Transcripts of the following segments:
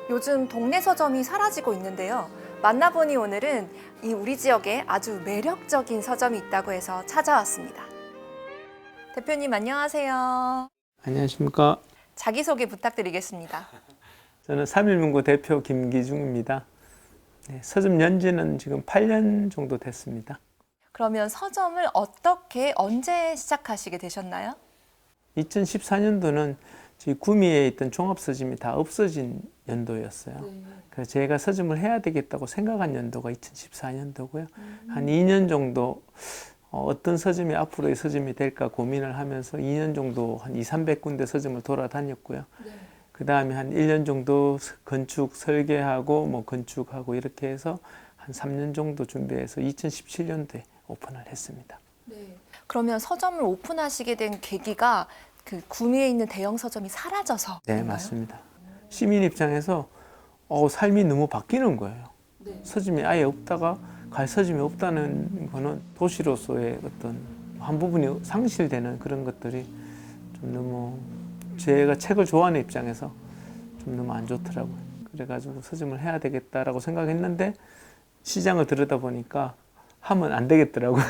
요즘 동네 서점이 사라지고 있는데요. 만나보니 오늘은 이 우리 지역에 아주 매력적인 서점이 있다고 해서 찾아왔습니다. 대표님 안녕하세요. 안녕하십니까. 자기소개 부탁드리겠습니다. 저는 3.1문고 대표 김기중입니다. 네, 서점 연지는 지금 8년 정도 됐습니다. 그러면 서점을 어떻게 언제 시작하시게 되셨나요? 2014년도는 저희 구미에 있던 종합서점이 다 없어진 연도였어요. 그래서 제가 서점을 해야 되겠다고 생각한 연도가 2014년도고요. 한 2년 정도 어떤 서점이 앞으로의 서점이 될까 고민을 하면서 2년 정도 한 200~300군데 서점을 돌아다녔고요. 그 다음에 한 1년 정도 건축 설계하고 뭐 건축하고 이렇게 해서 한 3년 정도 준비해서 2017년도에 오픈을 했습니다. 그러면 서점을 오픈하시게 된 계기가 그 구미에 있는 대형 서점이 사라져서 네, 그런가요? 맞습니다. 시민 입장에서 삶이 너무 바뀌는 거예요. 서점이 아예 없다가 갈 서점이 없다는 거는 도시로서의 어떤 한 부분이 상실되는 그런 것들이 좀 너무 제가 책을 좋아하는 입장에서 좀 너무 안 좋더라고요. 그래가지고 서점을 해야 되겠다라고 생각했는데 시장을 들여다보니까 하면 안 되겠더라고요.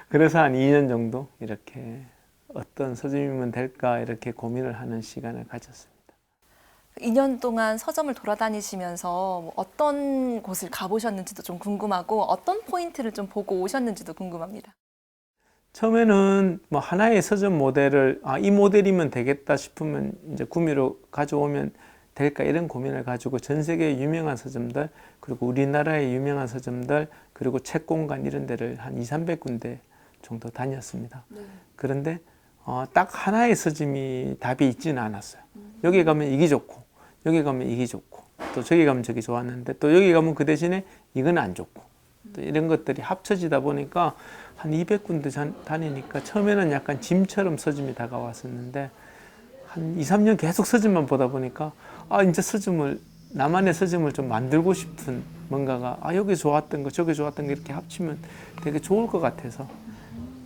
그래서 한 2년 정도 이렇게 어떤 서점이면 될까 이렇게 고민을 하는 시간을 가졌습니다. 2년 동안 서점을 돌아다니시면서 뭐 어떤 곳을 가보셨는지도 좀 궁금하고 어떤 포인트를 좀 보고 오셨는지도 궁금합니다. 처음에는 뭐 하나의 서점 모델을 이 모델이면 되겠다 싶으면 이제 구미로 가져오면 될까 이런 고민을 가지고 전 세계 유명한 서점들 그리고 우리나라의 유명한 서점들 그리고 책공간 이런 데를 한 200~300군데 정도 다녔습니다. 그런데 딱 하나의 서점이 답이 있지는 않았어요. 여기 가면 이게 좋고 여기 가면 이게 좋고 또 저기 가면 저기 좋았는데 또 여기 가면 그 대신에 이건 안 좋고 또 이런 것들이 합쳐지다 보니까 한 200군데 다니니까 처음에는 약간 짐처럼 서점이 다가왔었는데 한 2~3년 계속 서점만 보다 보니까 이제 나만의 서점을 좀 만들고 싶은 뭔가가 여기 좋았던 거 저기 좋았던 거 이렇게 합치면 되게 좋을 것 같아서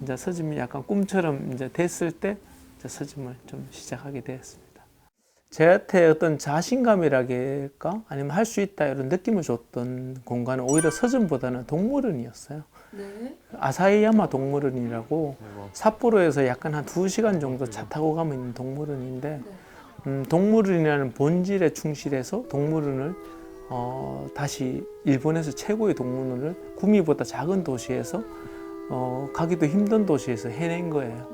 이제 서점이 약간 꿈처럼 이제 됐을 때 이제 서점을 좀 시작하게 되었습니다. 저한테 어떤 자신감이랄까 아니면 할 수 있다 이런 느낌을 줬던 공간은 오히려 서점보다는 동물원이었어요. 아사히야마 동물원이라고 삿포로에서 약간 한 2시간 정도 차 타고 가면 있는 동물원인데 동물원이라는 본질에 충실해서 동물원을 다시 일본에서 최고의 동물원을 구미보다 작은 도시에서 가기도 힘든 도시에서 해낸 거예요.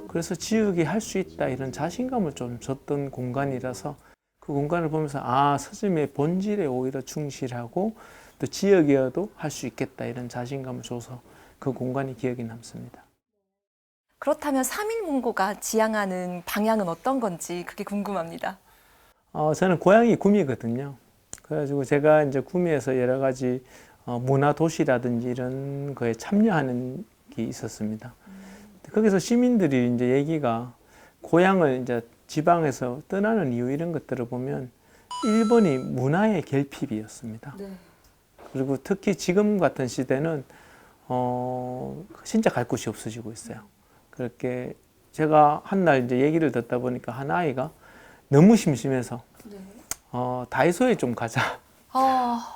그래서 지역이 할 수 있다 이런 자신감을 좀 줬던 공간이라서 그 공간을 보면서 서점의 본질에 오히려 충실하고 또 지역이어도 할 수 있겠다 이런 자신감을 줘서 그 공간이 기억에 남습니다. 그렇다면 3.1문고가 지향하는 방향은 어떤 건지 그게 궁금합니다. 저는 고향이 구미거든요. 그래가지고 제가 이제 구미에서 여러 가지 문화 도시라든지 이런 거에 참여하는 게 있었습니다. 거기서 시민들이 이제 얘기가 고향을 이제 지방에서 떠나는 이유 이런 것들을 보면 1번이 문화의 결핍이었습니다. 그리고 특히 지금 같은 시대는 진짜 갈 곳이 없어지고 있어요. 그렇게 제가 한 날 이제 얘기를 듣다 보니까 한 아이가 너무 심심해서 다이소에 좀 가자.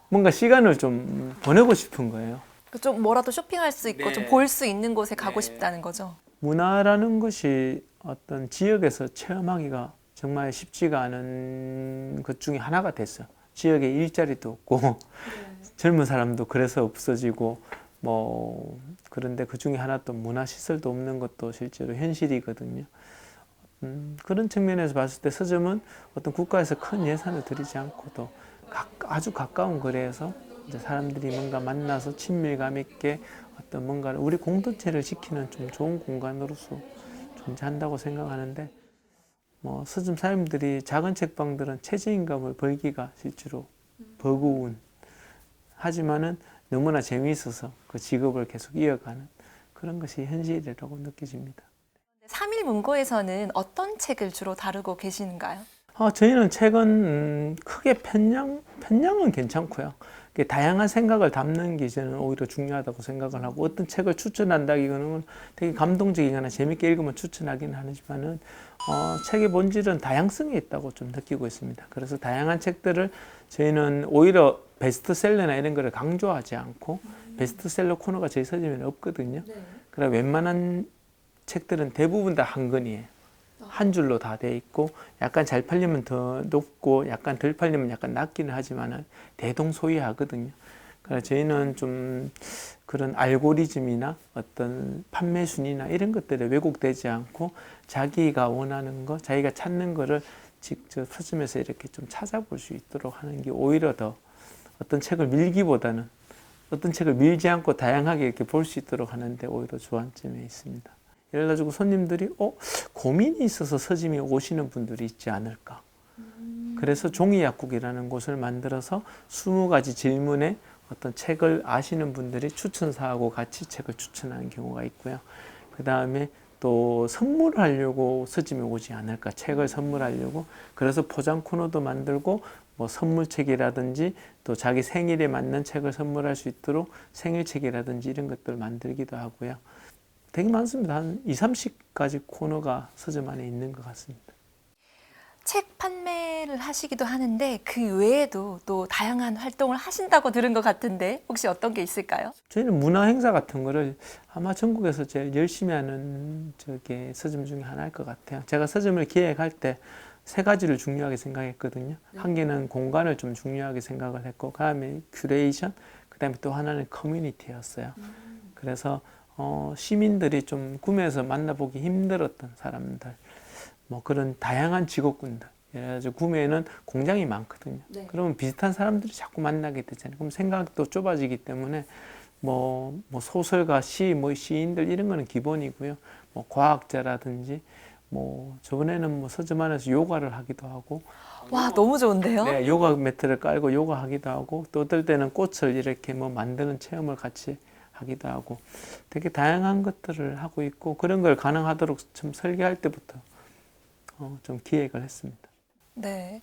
뭔가 시간을 좀 보내고 싶은 거예요. 좀 뭐라도 쇼핑할 수 있고 좀 볼 수 있는 곳에 가고 싶다는 거죠. 문화라는 것이 어떤 지역에서 체험하기가 정말 쉽지가 않은 것 중에 하나가 됐어요. 지역에 일자리도 없고 젊은 사람도 그래서 없어지고 그런데 그 중에 하나 또 문화시설도 없는 것도 실제로 현실이거든요. 그런 측면에서 봤을 때 서점은 어떤 국가에서 큰 예산을 들이지 않고도 아주 가까운 거리에서 이제 사람들이 뭔가 만나서 친밀감 있게 어떤 뭔가를 우리 공동체를 지키는 좀 좋은 공간으로서 존재한다고 생각하는데 서점 사장님들이 작은 책방들은 최저임금을 벌기가 실제로 버거운 하지만은 너무나 재미있어서 그 직업을 계속 이어가는 그런 것이 현실이라고 느껴집니다. 3.1문고에서는 어떤 책을 주로 다루고 계시는가요? 저희는 책은 크게 편량은 괜찮고요. 다양한 생각을 담는 게 저는 오히려 중요하다고 생각을 하고, 어떤 책을 추천한다기보다는 되게 감동적이거나 재밌게 읽으면 추천하긴 하지만은 책의 본질은 다양성이 있다고 좀 느끼고 있습니다. 그래서 다양한 책들을 저희는 오히려 베스트셀러나 이런 거를 강조하지 않고, 베스트셀러 코너가 저희 서점에는 없거든요. 그래서 웬만한 책들은 대부분 다 한 권이에요. 한 줄로 다 돼 있고, 약간 잘 팔리면 더 높고 약간 덜 팔리면 약간 낮기는 하지만 대동소이하거든요. 그래서 저희는 좀 그런 알고리즘이나 어떤 판매 순위나 이런 것들에 왜곡되지 않고, 자기가 원하는 거, 자기가 찾는 거를 직접 서점에서 이렇게 좀 찾아볼 수 있도록 하는 게 오히려 더 어떤 책을 밀기보다는 어떤 책을 밀지 않고 다양하게 이렇게 볼 수 있도록 하는데 오히려 주안점에 있습니다. 예를 들어서 손님들이 고민이 있어서 서점에 오시는 분들이 있지 않을까. 그래서 종이약국이라는 곳을 만들어서 20가지 질문에 어떤 책을 아시는 분들이 추천사하고 같이 책을 추천하는 경우가 있고요. 그 다음에 또 선물하려고 서점에 오지 않을까. 책을 선물하려고. 그래서 포장 코너도 만들고, 뭐 선물책이라든지 또 자기 생일에 맞는 책을 선물할 수 있도록 생일책이라든지 이런 것들을 만들기도 하고요. 되게 많습니다. 한 20-30가지 코너가 서점 안에 있는 것 같습니다. 책 판매를 하시기도 하는데 그 외에도 또 다양한 활동을 하신다고 들은 것 같은데 혹시 어떤 게 있을까요? 저희는 문화 행사 같은 거를 아마 전국에서 제일 열심히 하는 서점 중에 하나일 것 같아요. 제가 서점을 기획할 때 3가지를 중요하게 생각했거든요. 한 개는 공간을 좀 중요하게 생각을 했고, 그 다음에 큐레이션, 그 다음에 또 하나는 커뮤니티였어요. 그래서 시민들이 좀 구매해서 만나보기 힘들었던 사람들, 뭐 그런 다양한 직업군들, 예를 들어 구매에는 공장이 많거든요. 그러면 비슷한 사람들이 자꾸 만나게 되잖아요. 그럼 생각도 좁아지기 때문에 뭐 소설가, 시인들 이런 거는 기본이고요. 뭐 과학자라든지, 뭐 저번에는 뭐 서점 안에서 요가를 하기도 하고. 와, 너무 좋은데요? 네, 요가 매트를 깔고 요가 하기도 하고, 또 어떨 때는 꽃을 이렇게 뭐 만드는 체험을 같이 하기도 하고, 되게 다양한 것들을 하고 있고, 그런 걸 가능하도록 좀 설계할 때부터 좀 기획을 했습니다. 네.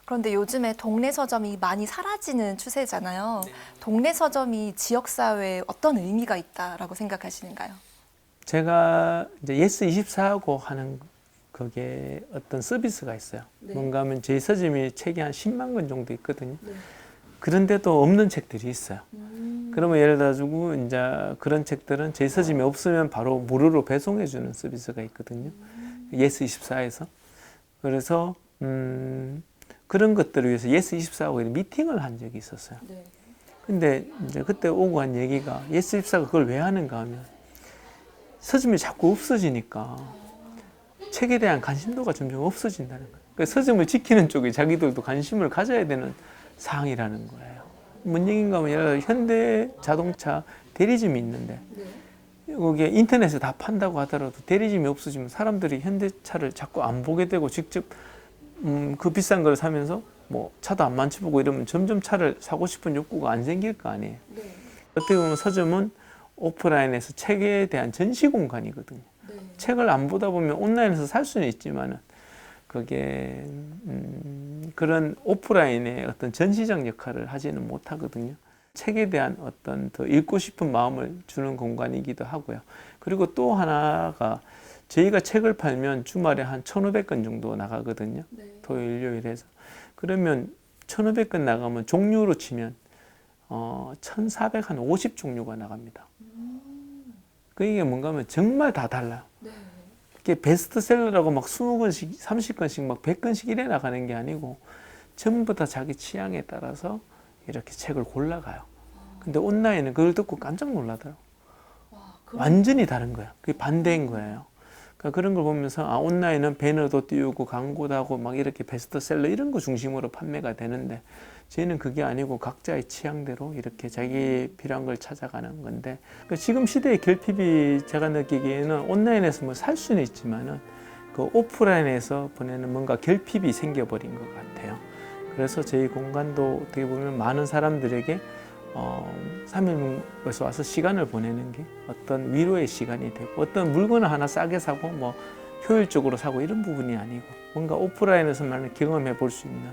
그런데 요즘에 동네 서점이 많이 사라지는 추세잖아요. 동네 서점이 지역사회에 어떤 의미가 있다라고 생각하시는가요? 제가 이제 예스24하고 하는 그게 어떤 서비스가 있어요. 뭔가 하면 제 서점이 책이 한 10만 권 정도 있거든요. 그런데도 없는 책들이 있어요. 그러면 예를 들어가지고 이제 그런 책들은 제 서점이 없으면 바로 무료로 배송해 주는 서비스가 있거든요. 예스24에서. 그래서 그런 것들을 위해서 예스24하고 미팅을 한 적이 있었어요. 근데 이제 그때 오고 한 얘기가, 예스24가 그걸 왜 하는가 하면 서점이 자꾸 없어지니까 책에 대한 관심도가 점점 없어진다는 거예요. 그러니까 서점을 지키는 쪽에 자기들도 관심을 가져야 되는 사항이라는 거예요. 뭔 얘기인가 하면 예를 들어 현대 자동차 대리점이 있는데 여기에 인터넷에 다 판다고 하더라도 대리점이 없어지면 사람들이 현대차를 자꾸 안 보게 되고, 직접 그 비싼 걸 사면서 뭐 차도 안 만져보고 이러면 점점 차를 사고 싶은 욕구가 안 생길 거 아니에요. 어떻게 보면 서점은 오프라인에서 책에 대한 전시 공간이거든요. 책을 안 보다 보면 온라인에서 살 수는 있지만은 그게 그런 오프라인의 어떤 전시장 역할을 하지는 못하거든요. 책에 대한 어떤 더 읽고 싶은 마음을 주는 공간이기도 하고요. 그리고 또 하나가, 저희가 책을 팔면 주말에 한 1,500권 정도 나가거든요. 토요일, 일요일에서. 그러면 1,500권 나가면 종류로 치면 1,450종류가 나갑니다. 그게 뭔가 하면 정말 다 달라요. 이게 베스트셀러라고 막 20권씩, 30권씩, 막 100권씩 이래 나가는 게 아니고 전부 다 자기 취향에 따라서 이렇게 책을 골라가요. 근데 온라인은 그걸 듣고 깜짝 놀라더라고요. 완전히 다른 거야. 그게 반대인 거예요. 그러니까 그런 걸 보면서 온라인은 배너도 띄우고 광고도 하고 막 이렇게 베스트셀러 이런 거 중심으로 판매가 되는데, 저희는 그게 아니고 각자의 취향대로 이렇게 자기 필요한 걸 찾아가는 건데, 그러니까 지금 시대의 결핍이 제가 느끼기에는 온라인에서 뭐 살 수는 있지만은 그 오프라인에서 보내는 뭔가 결핍이 생겨버린 것 같아요. 그래서 저희 공간도 어떻게 보면 많은 사람들에게 3일에서 와서 시간을 보내는 게 어떤 위로의 시간이 되고, 어떤 물건을 하나 싸게 사고 뭐 효율적으로 사고 이런 부분이 아니고 뭔가 오프라인에서만 경험해 볼 수 있는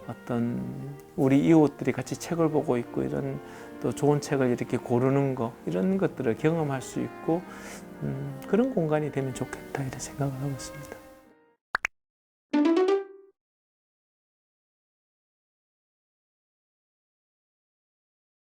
어떤 우리 이웃들이 같이 책을 보고 있고 이런 또 좋은 책을 이렇게 고르는 거 이런 것들을 경험할 수 있고 그런 공간이 되면 좋겠다 이런 생각을 하고 있습니다.